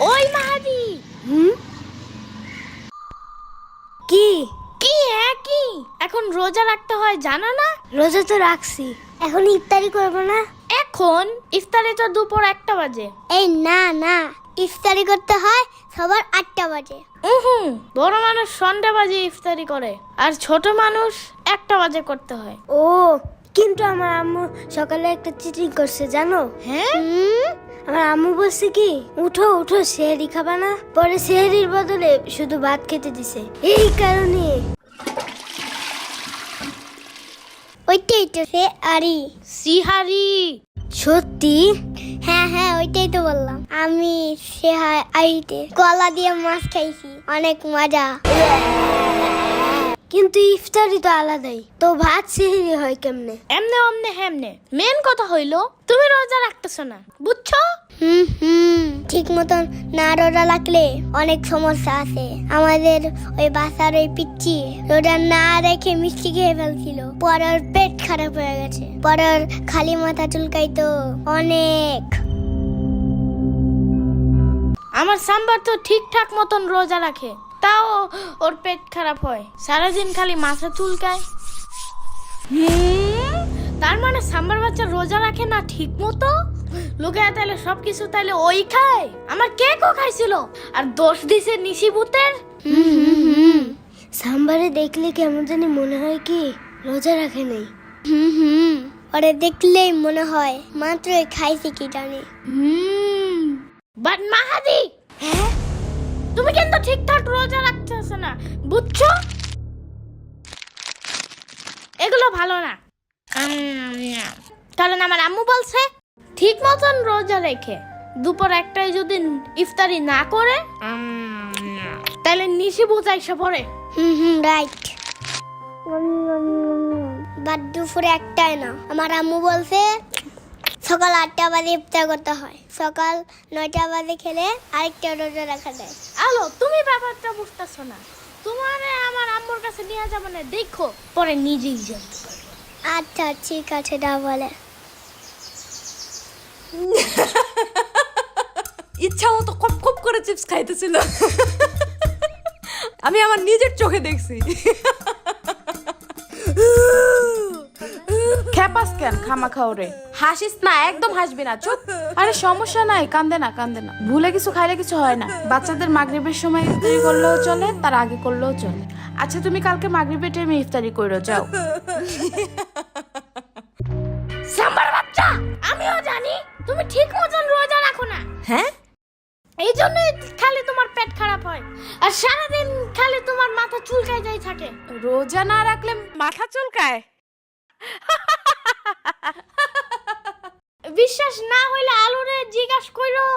ওই মাহাদি। কি কি হ্যাঁ কি এখন রোজা রাখতে হয় জানো না? রোজা তো রাখছি, এখন ইফতারি করব না? এখন ইফতারি তো দুপুর 1টা বাজে। এই না না, ইফতারি করতে হয় সবার 8টা বাজে। বড় মানুষ সন্ধ্যা বাজে ইফতারি করে, আর ছোট মানুষ 1টা বাজে করতে হয়। ও, কিন্তু আমার আম্মু সকালে একটা চিটিং করছে জানো? হ্যাঁ, আমার আম্মু বলছে কি, উঠো উঠো সেহরি খাবা না, পরে সেহরির বদলে শুধু ভাত খেতে দিছে। এই কারণে ওইটাই তো সে আরি সিহারি। সত্যি? হ্যাঁ হ্যাঁ, ওইটাই তো বললাম আমি। আইতে কলা দিয়ে মাছ খাইছি, অনেক মজা। কিন্তু ইফতারি তো আলাদাই, তো ভাত সেহরি হয় কেমনে? এমনে অমনে হেমনে। মেন কথা হইলো তুমি রোজা রাখতেছো না, বুঝছো? ঠিক মতন না রোজা রাখলে অনেক সমস্যা আছে। আমাদের ওই বাসার ওই পিচ্চি রোজা না রেখে মিষ্টি খেয়ে ফেলছিল, পরে ওর পেট খারাপ হয়ে গেছে, পরে ওর খালি মাথা চুলকাইতো অনেক। আমার সাম্বার তো ঠিকঠাক মতন রোজা রাখে, তাও ওর পেট খারাপ হয়, সারাদিন খালি মাথা চুলকায়। তার মানে সাম্বার বাচ্চা রোজা রাখে না ঠিক মতো? লোকে তাইলে সবকিছু তাইলে ওই খায়। আমার কেকও খাইছিল, আর দোষ দিছে নিশিভূতের। সাম্বারে দেখলে কেমন জানি মনে হয় কি রোজা রাখে নাই। ওরে দেখলেই মনে হয় মাত্রই খাইছে কি জানি। বাট মাহাদি, হ্যাঁ তুমি কিন্তু ঠিকঠাক রোজা রাখতেছ না, বুঝছো? এগুলো ভালো না। কারণ আমার আম্মু বলছে ঠিক মতন রোজা রেখে দুপুর 1টায় যদি ইফতারি না করে তাহলে নিশিভূত আইসা পড়ে। রাইট। বাট দুপুরে 1টায় না, আমার আম্মু বলছে সকাল 8টা বাজে ইফতার করতে হয়, সকাল 9টা বাজে খেলে আরেকটা রোজা রাখা যায়। আলো তুমি ব্যাপারটা বুঝতেছো না। তোমারে আমার আম্মুর কাছে নিয়ে যাবো না, দেখো পরে নিজেই জানতে পারবে। আচ্ছা ঠিক আছে, দা বলে। ইচ্ছা মতো কপ কপ করে চিপস খাইতেছিল, আমি আমার নিজের চোখে দেখছি। খেপাস কেন খামা খাওরে? হাসিস না, একদম হাসবি না, চুপ। আরে সমস্যা নাই, কান্দে না কান্দে না, ভুলে কিছু খাইলে কিছু হয় না। বাচ্চাদের মাগরিবের সময় ইফতারি করলেও চলে, তার আগে করলেও চলে। আচ্ছা তুমি কালকে মাগরিবের টাইমে ইফতারি কইরো যাও। সাম্বার বাচ্চা, আমিও জানি তুমি ঠিক মতন রোজা রাখো না। হ্যাঁ, এই জন্যই খালি তোমার পেট খারাপ হয়, আর সারাদিন খালি তোমার মাথা চুলকায় যাই থাকে। রোজা না রাখলে মাথা চুলকায়? বিশ্বাস না হইলে আলুরে জিজ্ঞাসা কইরো।